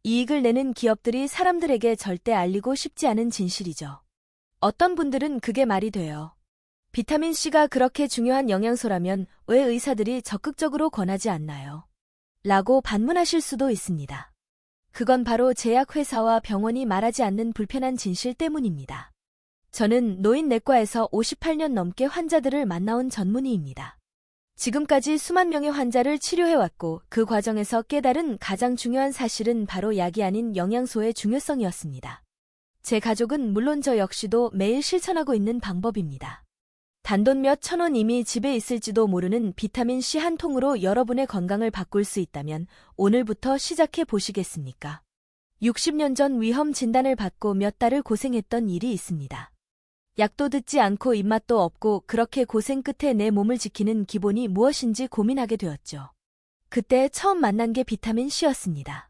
이익을 내는 기업들이 사람들에게 절대 알리고 싶지 않은 진실이죠. 어떤 분들은 그게 말이 돼요. 비타민C가 그렇게 중요한 영양소라면 왜 의사들이 적극적으로 권하지 않나요? 라고 반문하실 수도 있습니다. 그건 바로 제약회사와 병원이 말하지 않는 불편한 진실 때문입니다. 저는 노인내과에서 58년 넘게 환자들을 만나온 전문의입니다. 지금까지 수만 명의 환자를 치료해왔고 그 과정에서 깨달은 가장 중요한 사실은 바로 약이 아닌 영양소의 중요성이었습니다. 제 가족은 물론 저 역시도 매일 실천하고 있는 방법입니다. 단돈 몇 천 원 이미 집에 있을지도 모르는 비타민C 한 통으로 여러분의 건강을 바꿀 수 있다면 오늘부터 시작해 보시겠습니까? 60년 전 위험 진단을 받고 몇 달을 고생했던 일이 있습니다. 약도 듣지 않고 입맛도 없고 그렇게 고생 끝에 내 몸을 지키는 기본이 무엇인지 고민하게 되었죠. 그때 처음 만난 게 비타민C였습니다.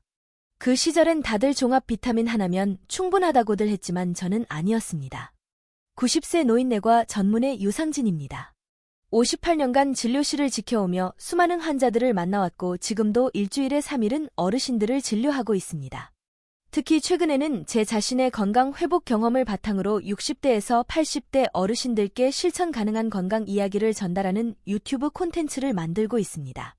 그 시절엔 다들 종합 비타민 하나면 충분하다고들 했지만 저는 아니었습니다. 90세 노인내과 전문의 유상진입니다. 58년간 진료실을 지켜오며 수많은 환자들을 만나왔고 지금도 일주일에 3일은 어르신들을 진료하고 있습니다. 특히 최근에는 제 자신의 건강 회복 경험을 바탕으로 60대에서 80대 어르신들께 실천 가능한 건강 이야기를 전달하는 유튜브 콘텐츠를 만들고 있습니다.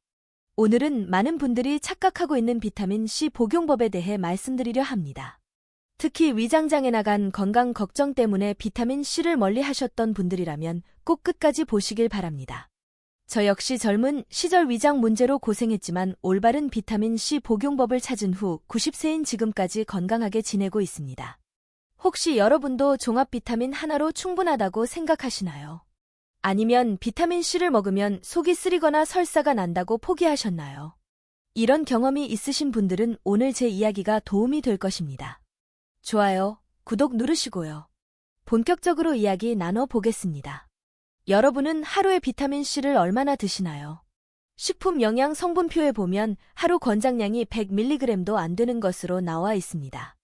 오늘은 많은 분들이 착각하고 있는 비타민C 복용법에 대해 말씀드리려 합니다. 특히 위장장애 나간 건강 걱정 때문에 비타민C를 멀리 하셨던 분들이라면 꼭 끝까지 보시길 바랍니다. 저 역시 젊은 시절 위장 문제로 고생했지만 올바른 비타민C 복용법을 찾은 후 90세인 지금까지 건강하게 지내고 있습니다. 혹시 여러분도 종합 비타민 하나로 충분하다고 생각하시나요? 아니면 비타민C를 먹으면 속이 쓰리거나 설사가 난다고 포기하셨나요? 이런 경험이 있으신 분들은 오늘 제 이야기가 도움이 될 것입니다. 좋아요, 구독 누르시고요. 본격적으로 이야기 나눠보겠습니다. 여러분은 하루에 비타민C를 얼마나 드시나요? 식품 영양 성분표에 보면 하루 권장량이 100mg도 안 되는 것으로 나와 있습니다.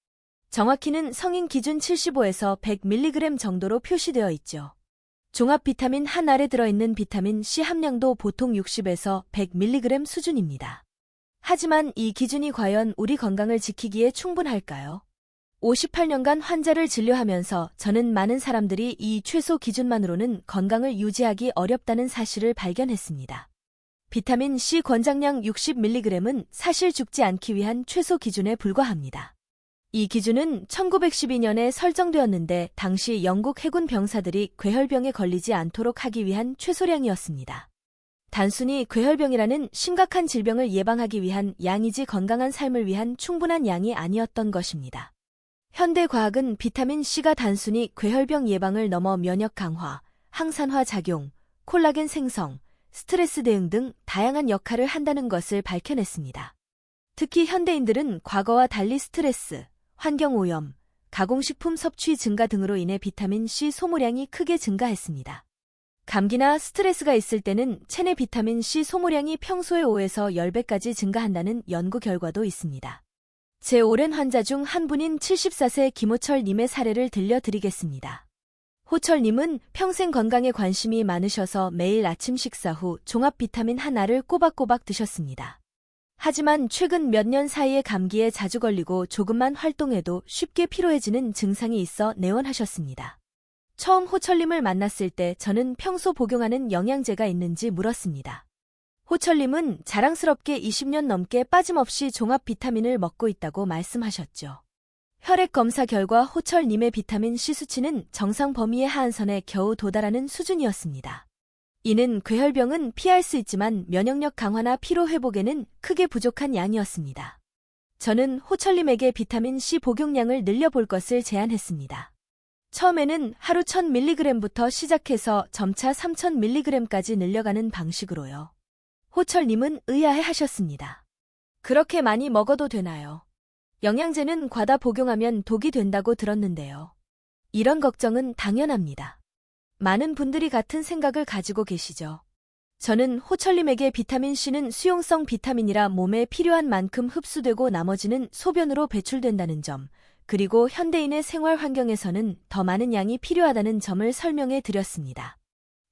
정확히는 성인 기준 75에서 100mg 정도로 표시되어 있죠. 종합 비타민 한 알에 들어있는 비타민C 함량도 보통 60에서 100mg 수준입니다. 하지만 이 기준이 과연 우리 건강을 지키기에 충분할까요? 58년간 환자를 진료하면서 저는 많은 사람들이 이 최소 기준만으로는 건강을 유지하기 어렵다는 사실을 발견했습니다. 비타민C 권장량 60mg은 사실 죽지 않기 위한 최소 기준에 불과합니다. 이 기준은 1912년에 설정되었는데 당시 영국 해군 병사들이 괴혈병에 걸리지 않도록 하기 위한 최소량이었습니다. 단순히 괴혈병이라는 심각한 질병을 예방하기 위한 양이지 건강한 삶을 위한 충분한 양이 아니었던 것입니다. 현대 과학은 비타민C가 단순히 괴혈병 예방을 넘어 면역 강화, 항산화 작용, 콜라겐 생성, 스트레스 대응 등 다양한 역할을 한다는 것을 밝혀냈습니다. 특히 현대인들은 과거와 달리 스트레스, 환경오염, 가공식품 섭취 증가 등으로 인해 비타민C 소모량이 크게 증가했습니다. 감기나 스트레스가 있을 때는 체내 비타민C 소모량이 평소의 5에서 10배까지 증가한다는 연구 결과도 있습니다. 제 오랜 환자 중 한 분인 74세 김호철님의 사례를 들려드리겠습니다. 호철님은 평생 건강에 관심이 많으셔서 매일 아침 식사 후 종합 비타민 하나를 꼬박꼬박 드셨습니다. 하지만 최근 몇 년 사이에 감기에 자주 걸리고 조금만 활동해도 쉽게 피로해지는 증상이 있어 내원하셨습니다. 처음 호철님을 만났을 때 저는 평소 복용하는 영양제가 있는지 물었습니다. 호철님은 자랑스럽게 20년 넘게 빠짐없이 종합 비타민을 먹고 있다고 말씀하셨죠. 혈액 검사 결과 호철님의 비타민C 수치는 정상 범위의 하한선에 겨우 도달하는 수준이었습니다. 이는 괴혈병은 피할 수 있지만 면역력 강화나 피로 회복에는 크게 부족한 양이었습니다. 저는 호철님에게 비타민C 복용량을 늘려볼 것을 제안했습니다. 처음에는 하루 1000mg부터 시작해서 점차 3000mg까지 늘려가는 방식으로요. 호철님은 의아해하셨습니다. 그렇게 많이 먹어도 되나요? 영양제는 과다 복용하면 독이 된다고 들었는데요. 이런 걱정은 당연합니다. 많은 분들이 같은 생각을 가지고 계시죠. 저는 호철님에게 비타민C는 수용성 비타민이라 몸에 필요한 만큼 흡수되고 나머지는 소변으로 배출된다는 점, 그리고 현대인의 생활 환경에서는 더 많은 양이 필요하다는 점을 설명해 드렸습니다.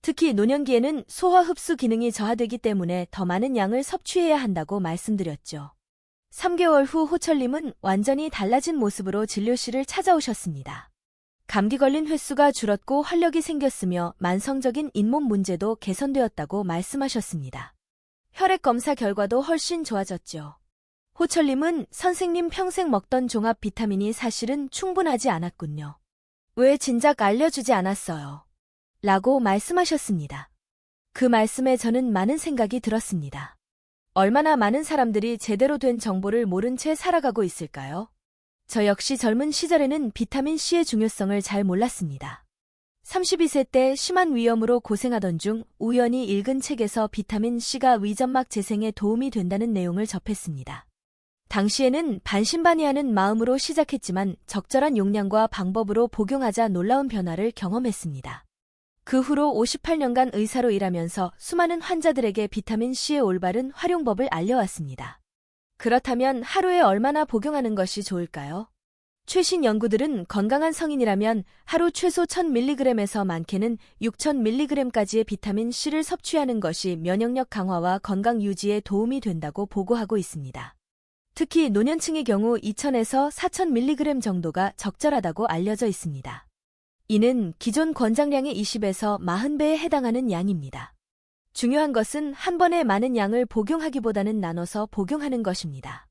특히 노년기에는 소화 흡수 기능이 저하되기 때문에 더 많은 양을 섭취해야 한다고 말씀드렸죠. 3개월 후 호철님은 완전히 달라진 모습으로 진료실을 찾아오셨습니다. 감기 걸린 횟수가 줄었고 활력이 생겼으며 만성적인 잇몸 문제도 개선되었다고 말씀하셨습니다. 혈액 검사 결과도 훨씬 좋아졌죠. 호철님은 선생님 평생 먹던 종합 비타민이 사실은 충분하지 않았군요. 왜 진작 알려주지 않았어요? 라고 말씀하셨습니다. 그 말씀에 저는 많은 생각이 들었습니다. 얼마나 많은 사람들이 제대로 된 정보를 모른 채 살아가고 있을까요? 저 역시 젊은 시절에는 비타민C의 중요성을 잘 몰랐습니다. 32세 때 심한 위염으로 고생하던 중 우연히 읽은 책에서 비타민C가 위점막 재생에 도움이 된다는 내용을 접했습니다. 당시에는 반신반의하는 마음으로 시작했지만 적절한 용량과 방법으로 복용하자 놀라운 변화를 경험했습니다. 그 후로 58년간 의사로 일하면서 수많은 환자들에게 비타민C의 올바른 활용법을 알려왔습니다. 그렇다면 하루에 얼마나 복용하는 것이 좋을까요? 최신 연구들은 건강한 성인이라면 하루 최소 1000mg에서 많게는 6000mg까지의 비타민C를 섭취하는 것이 면역력 강화와 건강 유지에 도움이 된다고 보고하고 있습니다. 특히 노년층의 경우 2000에서 4000mg 정도가 적절하다고 알려져 있습니다. 이는 기존 권장량의 20에서 40배에 해당하는 양입니다. 중요한 것은 한 번에 많은 양을 복용하기보다는 나눠서 복용하는 것입니다.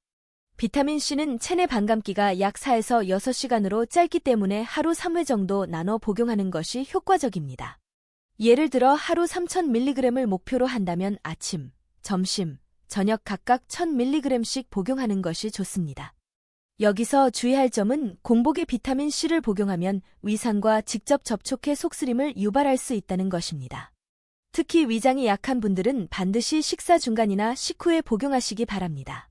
비타민C는 체내 반감기가 약 4에서 6시간으로 짧기 때문에 하루 3회 정도 나눠 복용하는 것이 효과적입니다. 예를 들어 하루 3000mg을 목표로 한다면 아침, 점심, 저녁 각각 1000mg씩 복용하는 것이 좋습니다. 여기서 주의할 점은 공복에 비타민C를 복용하면 위산과 직접 접촉해 속쓰림을 유발할 수 있다는 것입니다. 특히 위장이 약한 분들은 반드시 식사 중간이나 식후에 복용하시기 바랍니다.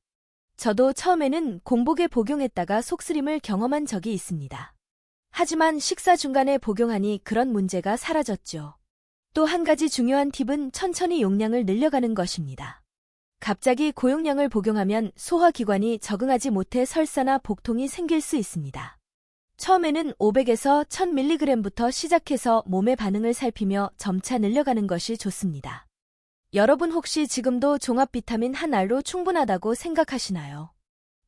저도 처음에는 공복에 복용했다가 속쓰림을 경험한 적이 있습니다. 하지만 식사 중간에 복용하니 그런 문제가 사라졌죠. 또 한 가지 중요한 팁은 천천히 용량을 늘려가는 것입니다. 갑자기 고용량을 복용하면 소화기관이 적응하지 못해 설사나 복통이 생길 수 있습니다. 처음에는 500에서 1000mg부터 시작해서 몸의 반응을 살피며 점차 늘려가는 것이 좋습니다. 여러분 혹시 지금도 종합 비타민 한 알로 충분하다고 생각하시나요?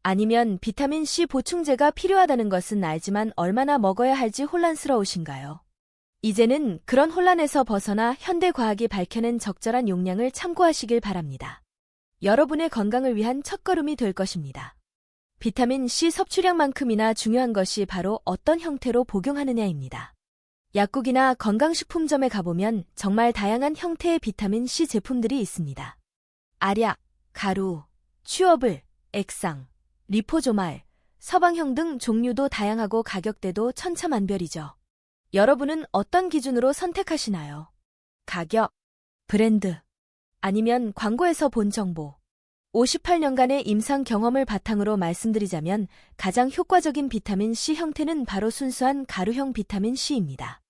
아니면 비타민C 보충제가 필요하다는 것은 알지만 얼마나 먹어야 할지 혼란스러우신가요? 이제는 그런 혼란에서 벗어나 현대 과학이 밝혀낸 적절한 용량을 참고하시길 바랍니다. 여러분의 건강을 위한 첫걸음이 될 것입니다. 비타민C 섭취량만큼이나 중요한 것이 바로 어떤 형태로 복용하느냐입니다. 약국이나 건강식품점에 가보면 정말 다양한 형태의 비타민C 제품들이 있습니다. 알약, 가루, 취업을, 액상, 리포조말, 서방형 등 종류도 다양하고 가격대도 천차만별이죠. 여러분은 어떤 기준으로 선택하시나요? 가격, 브랜드, 아니면 광고에서 본 정보. 58년간의 임상 경험을 바탕으로 말씀드리자면 가장 효과적인 비타민C 형태는 바로 순수한 가루형 비타민C입니다.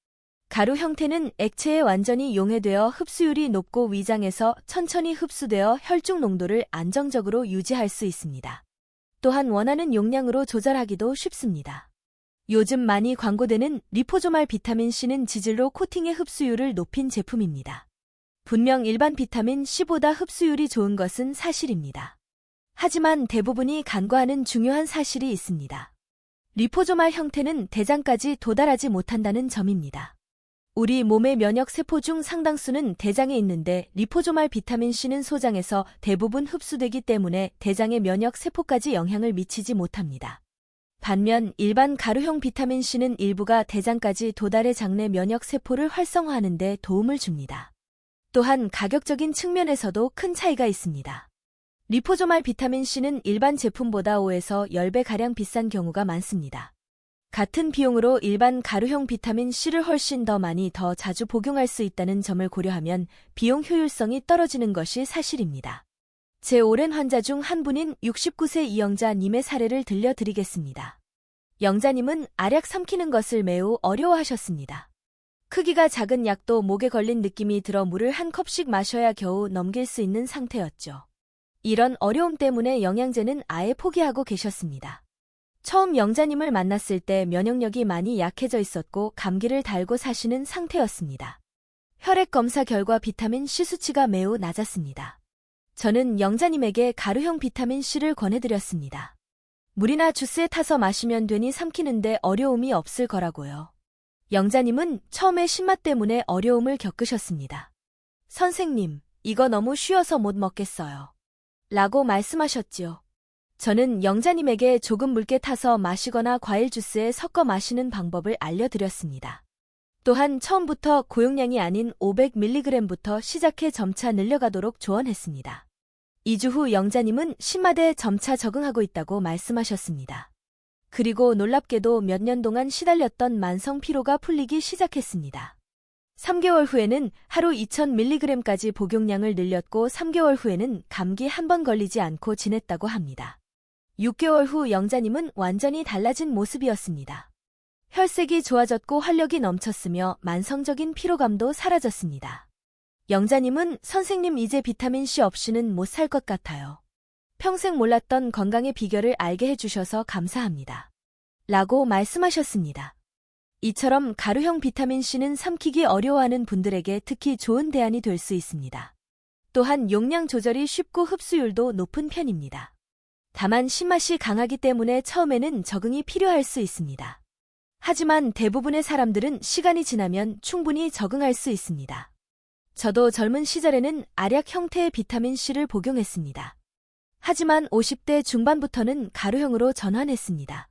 가루 형태는 액체에 완전히 용해되어 흡수율이 높고 위장에서 천천히 흡수되어 혈중 농도를 안정적으로 유지할 수 있습니다. 또한 원하는 용량으로 조절하기도 쉽습니다. 요즘 많이 광고되는 리포조말 비타민C는 지질로 코팅의 흡수율을 높인 제품입니다. 분명 일반 비타민C보다 흡수율이 좋은 것은 사실입니다. 하지만 대부분이 간과하는 중요한 사실이 있습니다. 리포조말 형태는 대장까지 도달하지 못한다는 점입니다. 우리 몸의 면역세포 중 상당수는 대장에 있는데 리포조말 비타민C는 소장에서 대부분 흡수되기 때문에 대장의 면역세포까지 영향을 미치지 못합니다. 반면 일반 가루형 비타민C는 일부가 대장까지 도달해 장내 면역세포를 활성화하는 데 도움을 줍니다. 또한 가격적인 측면에서도 큰 차이가 있습니다. 리포조말 비타민C는 일반 제품보다 5에서 10배가량 비싼 경우가 많습니다. 같은 비용으로 일반 가루형 비타민C를 훨씬 더 많이 더 자주 복용할 수 있다는 점을 고려하면 비용 효율성이 떨어지는 것이 사실입니다. 제 오랜 환자 중 한 분인 69세 이영자님의 사례를 들려드리겠습니다. 영자님은 알약 삼키는 것을 매우 어려워하셨습니다. 크기가 작은 약도 목에 걸린 느낌이 들어 물을 한 컵씩 마셔야 겨우 넘길 수 있는 상태였죠. 이런 어려움 때문에 영양제는 아예 포기하고 계셨습니다. 처음 영자님을 만났을 때 면역력이 많이 약해져 있었고 감기를 달고 사시는 상태였습니다. 혈액 검사 결과 비타민C 수치가 매우 낮았습니다. 저는 영자님에게 가루형 비타민 C를 권해드렸습니다. 물이나 주스에 타서 마시면 되니 삼키는데 어려움이 없을 거라고요. 영자님은 처음에 신맛 때문에 어려움을 겪으셨습니다. 선생님, 이거 너무 쉬워서 못 먹겠어요. 라고 말씀하셨지요. 저는 영자님에게 조금 묽게 타서 마시거나 과일 주스에 섞어 마시는 방법을 알려드렸습니다. 또한 처음부터 고용량이 아닌 500mg부터 시작해 점차 늘려가도록 조언했습니다. 2주 후 영자님은 신맛에 점차 적응하고 있다고 말씀하셨습니다. 그리고 놀랍게도 몇 년 동안 시달렸던 만성 피로가 풀리기 시작했습니다. 3개월 후에는 하루 2000mg까지 복용량을 늘렸고 3개월 후에는 감기 한 번 걸리지 않고 지냈다고 합니다. 6개월 후 영자님은 완전히 달라진 모습이었습니다. 혈색이 좋아졌고 활력이 넘쳤으며 만성적인 피로감도 사라졌습니다. 영자님은 선생님 이제 비타민C 없이는 못 살 것 같아요. 평생 몰랐던 건강의 비결을 알게 해주셔서 감사합니다. 라고 말씀하셨습니다. 이처럼 가루형 비타민C는 삼키기 어려워하는 분들에게 특히 좋은 대안이 될 수 있습니다. 또한 용량 조절이 쉽고 흡수율도 높은 편입니다. 다만 신맛이 강하기 때문에 처음에는 적응이 필요할 수 있습니다. 하지만 대부분의 사람들은 시간이 지나면 충분히 적응할 수 있습니다. 저도 젊은 시절에는 알약 형태의 비타민C를 복용했습니다. 하지만 50대 중반부터는 가루형으로 전환했습니다.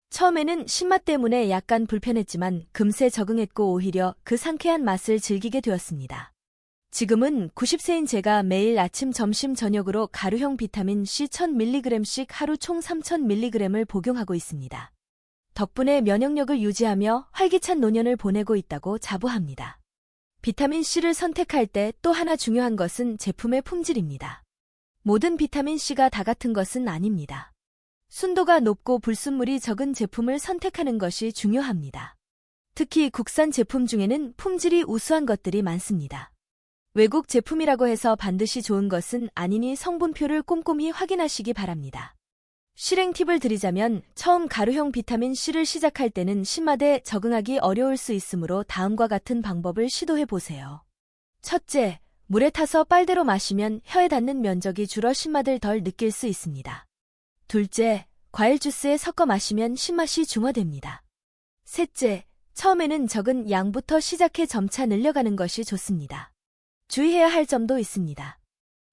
처음에는 신맛 때문에 약간 불편했지만 금세 적응했고 오히려 그 상쾌한 맛을 즐기게 되었습니다. 지금은 90세인 제가 매일 아침, 점심, 저녁으로 가루형 비타민C 1000mg씩 하루 총 3000mg을 복용하고 있습니다. 덕분에 면역력을 유지하며 활기찬 노년을 보내고 있다고 자부합니다. 비타민C를 선택할 때 또 하나 중요한 것은 제품의 품질입니다. 모든 비타민C가 다 같은 것은 아닙니다. 순도가 높고 불순물이 적은 제품을 선택하는 것이 중요합니다. 특히 국산 제품 중에는 품질이 우수한 것들이 많습니다. 외국 제품이라고 해서 반드시 좋은 것은 아니니 성분표를 꼼꼼히 확인하시기 바랍니다. 실행 팁을 드리자면 처음 가루형 비타민C를 시작할 때는 신맛에 적응하기 어려울 수 있으므로 다음과 같은 방법을 시도해 보세요. 첫째, 물에 타서 빨대로 마시면 혀에 닿는 면적이 줄어 신맛을 덜 느낄 수 있습니다. 둘째, 과일 주스에 섞어 마시면 신맛이 중화됩니다. 셋째, 처음에는 적은 양부터 시작해 점차 늘려가는 것이 좋습니다. 주의해야 할 점도 있습니다.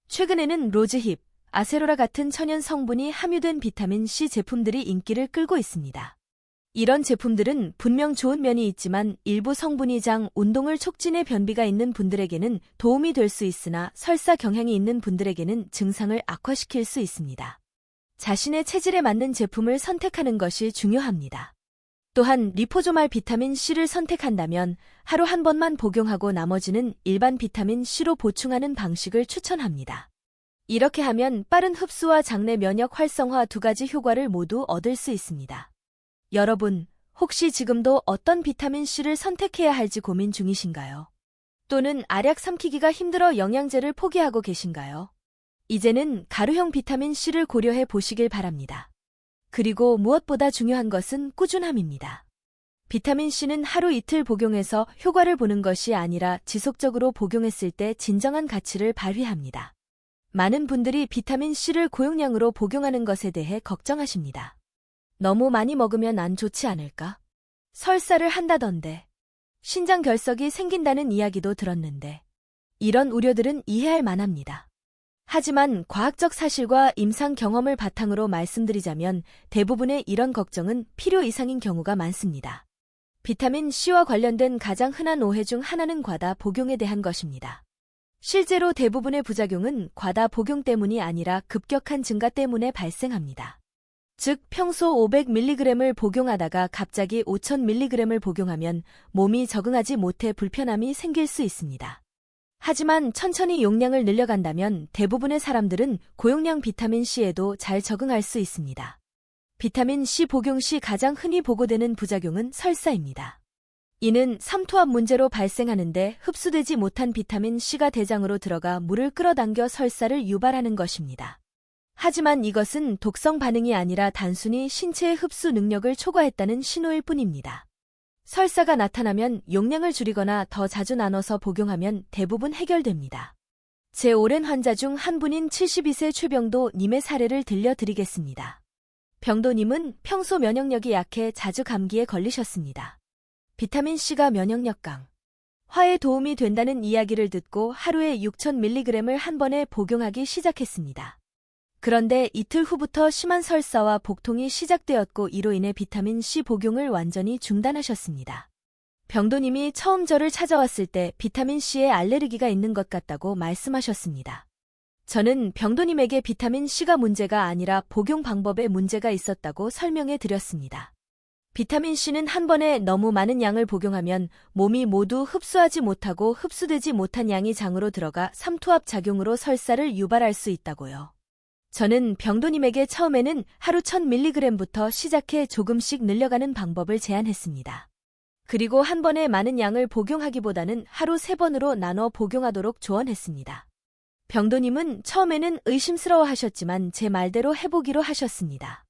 최근에는 로즈힙, 아세로라 같은 천연 성분이 함유된 비타민C 제품들이 인기를 끌고 있습니다. 이런 제품들은 분명 좋은 면이 있지만 일부 성분이 장, 운동을 촉진해 변비가 있는 분들에게는 도움이 될 수 있으나 설사 경향이 있는 분들에게는 증상을 악화시킬 수 있습니다. 자신의 체질에 맞는 제품을 선택하는 것이 중요합니다. 또한 리포조말 비타민C를 선택한다면 하루 한 번만 복용하고 나머지는 일반 비타민C로 보충하는 방식을 추천합니다. 이렇게 하면 빠른 흡수와 장내 면역 활성화 두 가지 효과를 모두 얻을 수 있습니다. 여러분, 혹시 지금도 어떤 비타민C를 선택해야 할지 고민 중이신가요? 또는 알약 삼키기가 힘들어 영양제를 포기하고 계신가요? 이제는 가루형 비타민C를 고려해 보시길 바랍니다. 그리고 무엇보다 중요한 것은 꾸준함입니다. 비타민C는 하루 이틀 복용해서 효과를 보는 것이 아니라 지속적으로 복용했을 때 진정한 가치를 발휘합니다. 많은 분들이 비타민C를 고용량으로 복용하는 것에 대해 걱정하십니다. 너무 많이 먹으면 안 좋지 않을까? 설사를 한다던데. 신장 결석이 생긴다는 이야기도 들었는데. 이런 우려들은 이해할 만합니다. 하지만 과학적 사실과 임상 경험을 바탕으로 말씀드리자면 대부분의 이런 걱정은 필요 이상인 경우가 많습니다. 비타민C와 관련된 가장 흔한 오해 중 하나는 과다 복용에 대한 것입니다. 실제로 대부분의 부작용은 과다 복용 때문이 아니라 급격한 증가 때문에 발생합니다. 즉 평소 500mg을 복용하다가 갑자기 5000mg을 복용하면 몸이 적응하지 못해 불편함이 생길 수 있습니다. 하지만 천천히 용량을 늘려간다면 대부분의 사람들은 고용량 비타민C에도 잘 적응할 수 있습니다. 비타민C 복용 시 가장 흔히 보고되는 부작용은 설사입니다. 이는 삼투압 문제로 발생하는데 흡수되지 못한 비타민C가 대장으로 들어가 물을 끌어당겨 설사를 유발하는 것입니다. 하지만 이것은 독성 반응이 아니라 단순히 신체의 흡수 능력을 초과했다는 신호일 뿐입니다. 설사가 나타나면 용량을 줄이거나 더 자주 나눠서 복용하면 대부분 해결됩니다. 제 오랜 환자 중 한 분인 72세 최병도 님의 사례를 들려드리겠습니다. 병도님은 평소 면역력이 약해 자주 감기에 걸리셨습니다. 비타민C가 면역력 강화에 도움이 된다는 이야기를 듣고 하루에 6000mg을 한 번에 복용하기 시작했습니다. 그런데 이틀 후부터 심한 설사와 복통이 시작되었고 이로 인해 비타민C 복용을 완전히 중단하셨습니다. 병도님이 처음 저를 찾아왔을 때 비타민C에 알레르기가 있는 것 같다고 말씀하셨습니다. 저는 병도님에게 비타민C가 문제가 아니라 복용 방법에 문제가 있었다고 설명해 드렸습니다. 비타민C는 한 번에 너무 많은 양을 복용하면 몸이 모두 흡수하지 못하고 흡수되지 못한 양이 장으로 들어가 삼투압 작용으로 설사를 유발할 수 있다고요. 저는 병도님에게 처음에는 하루 1000mg부터 시작해 조금씩 늘려가는 방법을 제안했습니다. 그리고 한 번에 많은 양을 복용하기보다는 하루 3번으로 나눠 복용하도록 조언했습니다. 병도님은 처음에는 의심스러워하셨지만 제 말대로 해보기로 하셨습니다.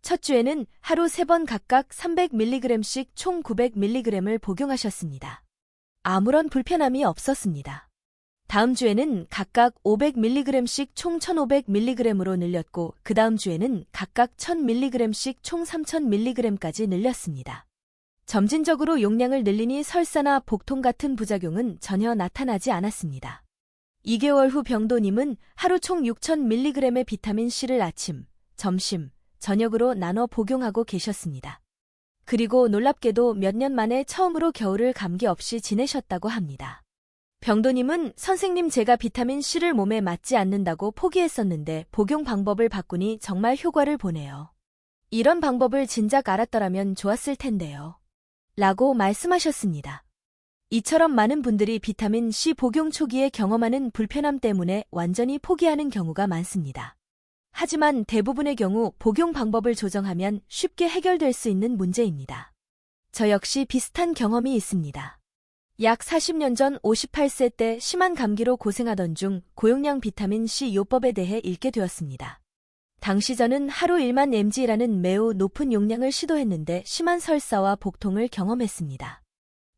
첫 주에는 하루 3번 각각 300mg씩 총 900mg을 복용하셨습니다. 아무런 불편함이 없었습니다. 다음 주에는 각각 500mg씩 총 1500mg으로 늘렸고 그 다음 주에는 각각 1000mg씩 총 3000mg까지 늘렸습니다. 점진적으로 용량을 늘리니 설사나 복통 같은 부작용은 전혀 나타나지 않았습니다. 2개월 후 병도님은 하루 총 6000mg의 비타민C를 아침, 점심, 저녁으로 나눠 복용하고 계셨습니다. 그리고 놀랍게도 몇 년 만에 처음으로 겨울을 감기 없이 지내셨다고 합니다. 병도님은 선생님 제가 비타민C를 몸에 맞지 않는다고 포기했었는데 복용 방법을 바꾸니 정말 효과를 보네요. 이런 방법을 진작 알았더라면 좋았을 텐데요. 라고 말씀하셨습니다. 이처럼 많은 분들이 비타민C 복용 초기에 경험하는 불편함 때문에 완전히 포기하는 경우가 많습니다. 하지만 대부분의 경우 복용 방법을 조정하면 쉽게 해결될 수 있는 문제입니다. 저 역시 비슷한 경험이 있습니다. 약 40년 전 58세 때 심한 감기로 고생하던 중 고용량 비타민C 요법에 대해 읽게 되었습니다. 당시 저는 하루 1만 mg라는 매우 높은 용량을 시도했는데 심한 설사와 복통을 경험했습니다.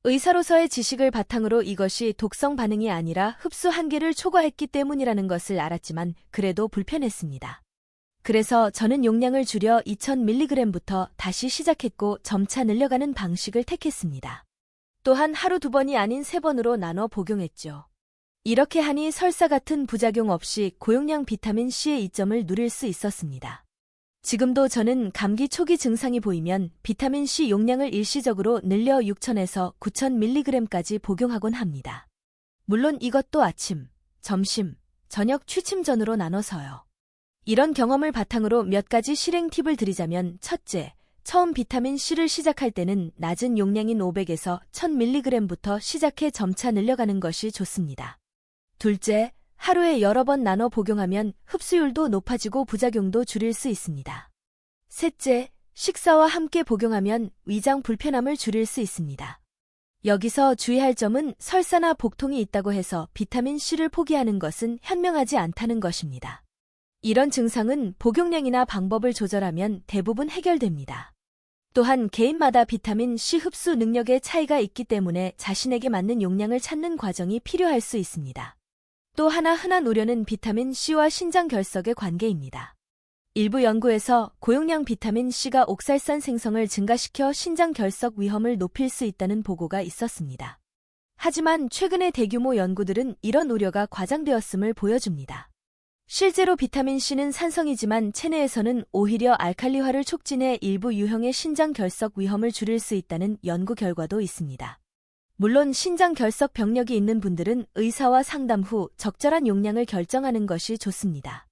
의사로서의 지식을 바탕으로 이것이 독성 반응이 아니라 흡수 한계를 초과했기 때문이라는 것을 알았지만 그래도 불편했습니다. 그래서 저는 용량을 줄여 2000mg부터 다시 시작했고 점차 늘려가는 방식을 택했습니다. 또한 하루 2번이 아닌 3번으로 나눠 복용했죠. 이렇게 하니 설사 같은 부작용 없이 고용량 비타민C의 이점을 누릴 수 있었습니다. 지금도 저는 감기 초기 증상이 보이면 비타민C 용량을 일시적으로 늘려 6000에서 9000mg까지 복용하곤 합니다. 물론 이것도 아침, 점심, 저녁 취침 전으로 나눠서요. 이런 경험을 바탕으로 몇 가지 실행 팁을 드리자면 첫째, 처음 비타민C를 시작할 때는 낮은 용량인 500에서 1000mg부터 시작해 점차 늘려가는 것이 좋습니다. 둘째, 하루에 여러 번 나눠 복용하면 흡수율도 높아지고 부작용도 줄일 수 있습니다. 셋째, 식사와 함께 복용하면 위장 불편함을 줄일 수 있습니다. 여기서 주의할 점은 설사나 복통이 있다고 해서 비타민C를 포기하는 것은 현명하지 않다는 것입니다. 이런 증상은 복용량이나 방법을 조절하면 대부분 해결됩니다. 또한 개인마다 비타민C 흡수 능력의 차이가 있기 때문에 자신에게 맞는 용량을 찾는 과정이 필요할 수 있습니다. 또 하나 흔한 우려는 비타민C와 신장 결석의 관계입니다. 일부 연구에서 고용량 비타민C가 옥살산 생성을 증가시켜 신장 결석 위험을 높일 수 있다는 보고가 있었습니다. 하지만 최근의 대규모 연구들은 이런 우려가 과장되었음을 보여줍니다. 실제로 비타민C는 산성이지만 체내에서는 오히려 알칼리화를 촉진해 일부 유형의 신장 결석 위험을 줄일 수 있다는 연구 결과도 있습니다. 물론 신장 결석 병력이 있는 분들은 의사와 상담 후 적절한 용량을 결정하는 것이 좋습니다.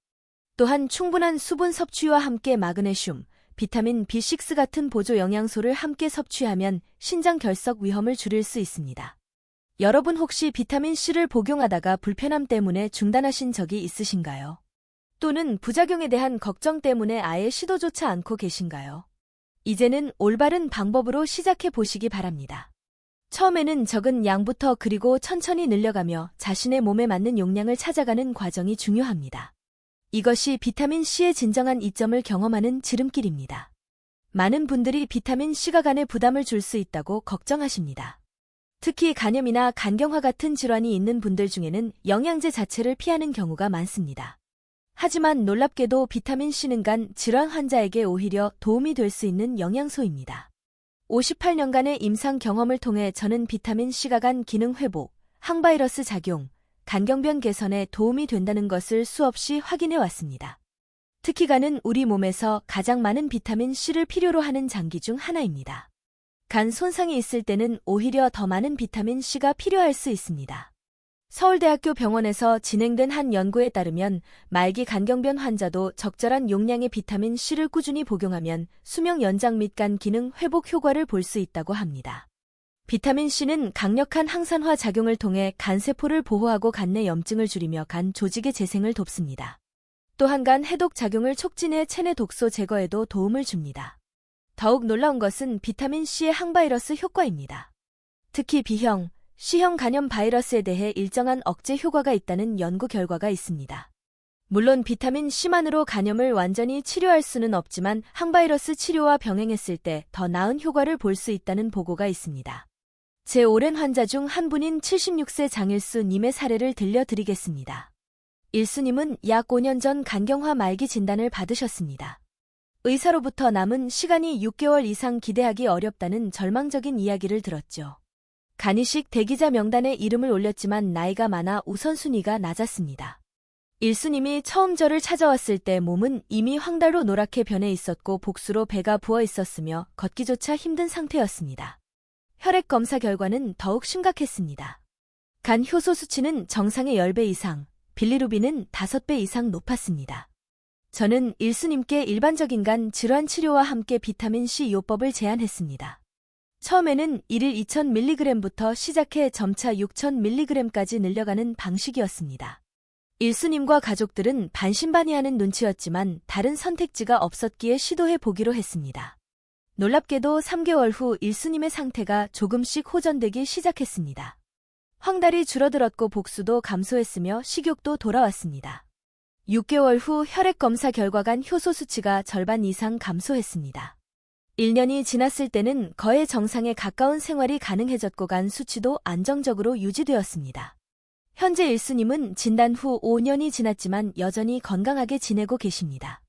또한 충분한 수분 섭취와 함께 마그네슘, 비타민 B6 같은 보조 영양소를 함께 섭취하면 신장 결석 위험을 줄일 수 있습니다. 여러분 혹시 비타민C를 복용하다가 불편함 때문에 중단하신 적이 있으신가요? 또는 부작용에 대한 걱정 때문에 아예 시도조차 않고 계신가요? 이제는 올바른 방법으로 시작해 보시기 바랍니다. 처음에는 적은 양부터 그리고 천천히 늘려가며 자신의 몸에 맞는 용량을 찾아가는 과정이 중요합니다. 이것이 비타민C의 진정한 이점을 경험하는 지름길입니다. 많은 분들이 비타민C가 간에 부담을 줄 수 있다고 걱정하십니다. 특히 간염이나 간경화 같은 질환이 있는 분들 중에는 영양제 자체를 피하는 경우가 많습니다. 하지만 놀랍게도 비타민C는 간 질환 환자에게 오히려 도움이 될 수 있는 영양소입니다. 58년간의 임상 경험을 통해 저는 비타민C가 간 기능 회복, 항바이러스 작용, 간경변 개선에 도움이 된다는 것을 수없이 확인해 왔습니다. 특히 간은 우리 몸에서 가장 많은 비타민C를 필요로 하는 장기 중 하나입니다. 간 손상이 있을 때는 오히려 더 많은 비타민C가 필요할 수 있습니다. 서울대학교 병원에서 진행된 한 연구에 따르면 말기 간경변 환자도 적절한 용량의 비타민C를 꾸준히 복용하면 수명 연장 및 간 기능 회복 효과를 볼 수 있다고 합니다. 비타민C는 강력한 항산화 작용을 통해 간세포를 보호하고 간 내 염증을 줄이며 간 조직의 재생을 돕습니다. 또한 간 해독 작용을 촉진해 체내 독소 제거에도 도움을 줍니다. 더욱 놀라운 것은 비타민C의 항바이러스 효과입니다. 특히 B형, C형 간염 바이러스에 대해 일정한 억제 효과가 있다는 연구 결과가 있습니다. 물론 비타민C만으로 간염을 완전히 치료할 수는 없지만 항바이러스 치료와 병행했을 때 더 나은 효과를 볼 수 있다는 보고가 있습니다. 제 오랜 환자 중 한 분인 76세 장일수 님의 사례를 들려드리겠습니다. 일수님은 약 5년 전 간경화 말기 진단을 받으셨습니다. 의사로부터 남은 시간이 6개월 이상 기대하기 어렵다는 절망적인 이야기를 들었죠. 간이식 대기자 명단에 이름을 올렸지만 나이가 많아 우선순위가 낮았습니다. 일수님이 처음 저를 찾아왔을 때 몸은 이미 황달로 노랗게 변해 있었고 복수로 배가 부어 있었으며 걷기조차 힘든 상태였습니다. 혈액 검사 결과는 더욱 심각했습니다. 간 효소 수치는 정상의 10배 이상, 빌리루빈은 5배 이상 높았습니다. 저는 일수님께 일반적인 간 질환 치료와 함께 비타민C 요법을 제안했습니다. 처음에는 1일 2000mg부터 시작해 점차 6000mg까지 늘려가는 방식이었습니다. 일수님과 가족들은 반신반의하는 눈치였지만 다른 선택지가 없었기에 시도해 보기로 했습니다. 놀랍게도 3개월 후 일수님의 상태가 조금씩 호전되기 시작했습니다. 황달이 줄어들었고 복수도 감소했으며 식욕도 돌아왔습니다. 6개월 후 혈액 검사 결과 간 효소 수치가 절반 이상 감소했습니다. 1년이 지났을 때는 거의 정상에 가까운 생활이 가능해졌고 간 수치도 안정적으로 유지되었습니다. 현재 일수님은 진단 후 5년이 지났지만 여전히 건강하게 지내고 계십니다.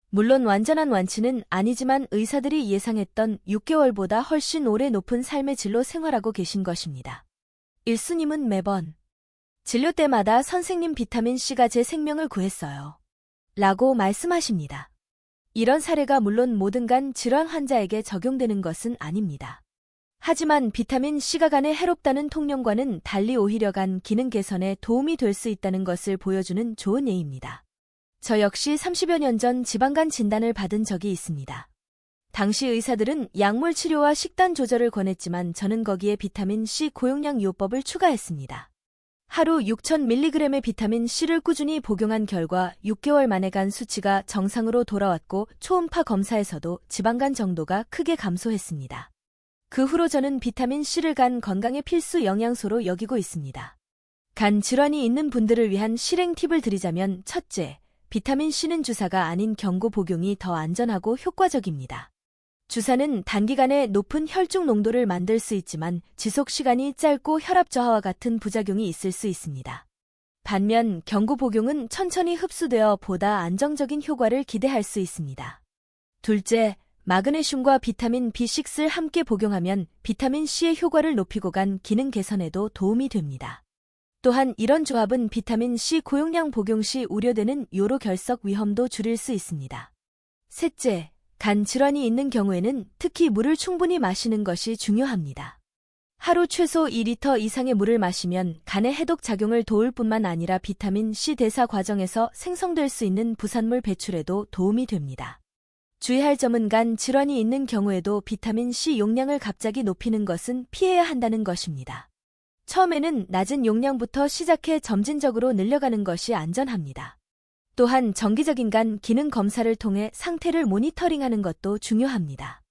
물론 완전한 완치는 아니지만 의사들이 예상했던 6개월보다 훨씬 오래 높은 삶의 질로 생활하고 계신 것입니다. 일수님은 매번 진료 때마다 선생님 비타민C가 제 생명을 구했어요. 라고 말씀하십니다. 이런 사례가 물론 모든 간 질환 환자에게 적용되는 것은 아닙니다. 하지만 비타민C가 간에 해롭다는 통념과는 달리 오히려 간 기능 개선에 도움이 될 수 있다는 것을 보여주는 좋은 예입니다. 저 역시 30여 년 전 지방간 진단을 받은 적이 있습니다. 당시 의사들은 약물 치료와 식단 조절을 권했지만 저는 거기에 비타민C 고용량 요법을 추가했습니다. 하루 6000mg의 비타민C를 꾸준히 복용한 결과 6개월 만에 간 수치가 정상으로 돌아왔고 초음파 검사에서도 지방간 정도가 크게 감소했습니다. 그 후로 저는 비타민C를 간 건강의 필수 영양소로 여기고 있습니다. 간 질환이 있는 분들을 위한 실행 팁을 드리자면 첫째, 비타민C는 주사가 아닌 경구 복용이 더 안전하고 효과적입니다. 주사는 단기간에 높은 혈중 농도를 만들 수 있지만 지속 시간이 짧고 혈압 저하와 같은 부작용이 있을 수 있습니다. 반면 경구 복용은 천천히 흡수되어 보다 안정적인 효과를 기대할 수 있습니다. 둘째, 마그네슘과 비타민 B6를 함께 복용하면 비타민C의 효과를 높이고 간 기능 개선에도 도움이 됩니다. 또한 이런 조합은 비타민C 고용량 복용 시 우려되는 요로 결석 위험도 줄일 수 있습니다. 셋째, 간 질환이 있는 경우에는 특히 물을 충분히 마시는 것이 중요합니다. 하루 최소 2리터 이상의 물을 마시면 간의 해독 작용을 도울 뿐만 아니라 비타민C 대사 과정에서 생성될 수 있는 부산물 배출에도 도움이 됩니다. 주의할 점은 간 질환이 있는 경우에도 비타민C 용량을 갑자기 높이는 것은 피해야 한다는 것입니다. 처음에는 낮은 용량부터 시작해 점진적으로 늘려가는 것이 안전합니다. 또한 정기적인 간 기능 검사를 통해 상태를 모니터링하는 것도 중요합니다.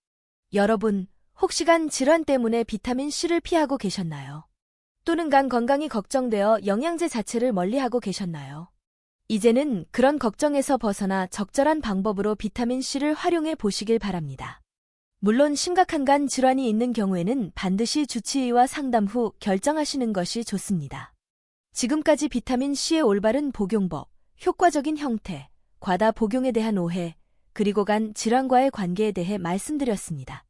여러분, 혹시 간 질환 때문에 비타민C를 피하고 계셨나요? 또는 간 건강이 걱정되어 영양제 자체를 멀리하고 계셨나요? 이제는 그런 걱정에서 벗어나 적절한 방법으로 비타민C를 활용해 보시길 바랍니다. 물론 심각한 간 질환이 있는 경우에는 반드시 주치의와 상담 후 결정하시는 것이 좋습니다. 지금까지 비타민C의 올바른 복용법, 효과적인 형태, 과다 복용에 대한 오해, 그리고 간 질환과의 관계에 대해 말씀드렸습니다.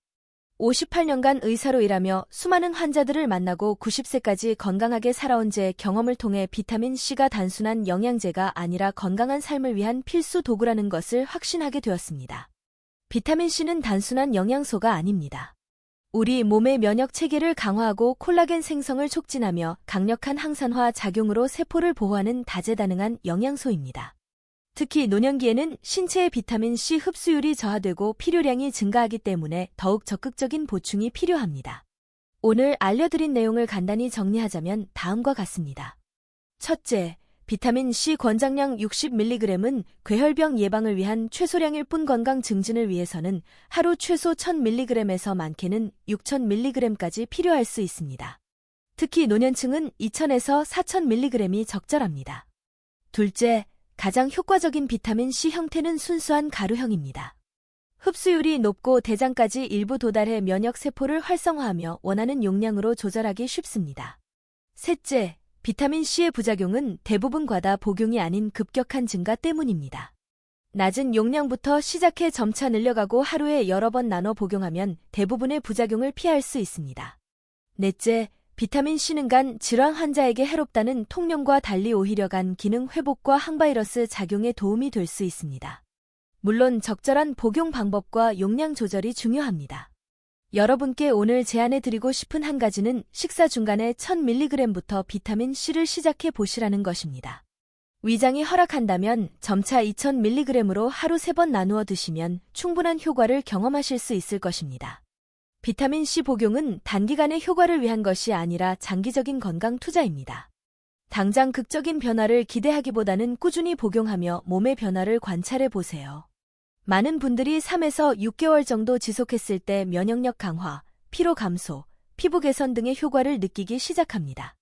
58년간 의사로 일하며 수많은 환자들을 만나고 90세까지 건강하게 살아온 제 경험을 통해 비타민C가 단순한 영양제가 아니라 건강한 삶을 위한 필수 도구라는 것을 확신하게 되었습니다. 비타민C는 단순한 영양소가 아닙니다. 우리 몸의 면역 체계를 강화하고 콜라겐 생성을 촉진하며 강력한 항산화 작용으로 세포를 보호하는 다재다능한 영양소입니다. 특히 노년기에는 신체의 비타민C 흡수율이 저하되고 필요량이 증가하기 때문에 더욱 적극적인 보충이 필요합니다. 오늘 알려드린 내용을 간단히 정리하자면 다음과 같습니다. 첫째, 비타민C 권장량 60mg은 괴혈병 예방을 위한 최소량일 뿐 건강 증진을 위해서는 하루 최소 1000mg에서 많게는 6000mg까지 필요할 수 있습니다. 특히 노년층은 2000에서 4000mg이 적절합니다. 둘째, 가장 효과적인 비타민C 형태는 순수한 가루형입니다. 흡수율이 높고 대장까지 일부 도달해 면역세포를 활성화하며 원하는 용량으로 조절하기 쉽습니다. 셋째, 비타민C의 부작용은 대부분 과다 복용이 아닌 급격한 증가 때문입니다. 낮은 용량부터 시작해 점차 늘려가고 하루에 여러 번 나눠 복용하면 대부분의 부작용을 피할 수 있습니다. 넷째, 비타민C는 간 질환 환자에게 해롭다는 통념과 달리 오히려 간 기능 회복과 항바이러스 작용에 도움이 될 수 있습니다. 물론 적절한 복용 방법과 용량 조절이 중요합니다. 여러분께 오늘 제안해드리고 싶은 한 가지는 식사 중간에 1000mg부터 비타민C를 시작해 보시라는 것입니다. 위장이 허락한다면 점차 2000mg으로 하루 3번 나누어 드시면 충분한 효과를 경험하실 수 있을 것입니다. 비타민C 복용은 단기간의 효과를 위한 것이 아니라 장기적인 건강 투자입니다. 당장 극적인 변화를 기대하기보다는 꾸준히 복용하며 몸의 변화를 관찰해 보세요. 많은 분들이 3에서 6개월 정도 지속했을 때 면역력 강화, 피로 감소, 피부 개선 등의 효과를 느끼기 시작합니다.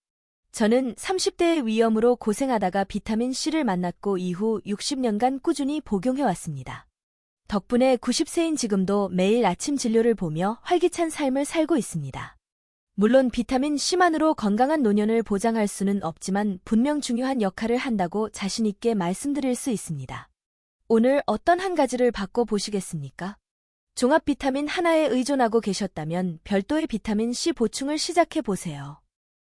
저는 30대의 위염으로 고생하다가 비타민C를 만났고 이후 60년간 꾸준히 복용해왔습니다. 덕분에 90세인 지금도 매일 아침 진료를 보며 활기찬 삶을 살고 있습니다. 물론 비타민C만으로 건강한 노년을 보장할 수는 없지만 분명 중요한 역할을 한다고 자신있게 말씀드릴 수 있습니다. 오늘 어떤 한 가지를 바꿔보시겠습니까? 종합 비타민 하나에 의존하고 계셨다면 별도의 비타민C 보충을 시작해보세요.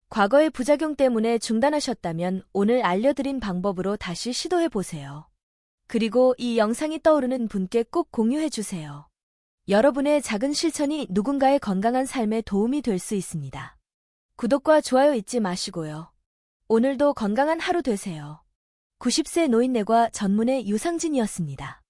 과거의 부작용 때문에 중단하셨다면 오늘 알려드린 방법으로 다시 시도해보세요. 그리고 이 영상이 떠오르는 분께 꼭 공유해주세요. 여러분의 작은 실천이 누군가의 건강한 삶에 도움이 될 수 있습니다. 구독과 좋아요 잊지 마시고요. 오늘도 건강한 하루 되세요. 90세 노인내과 전문의 유상진이었습니다.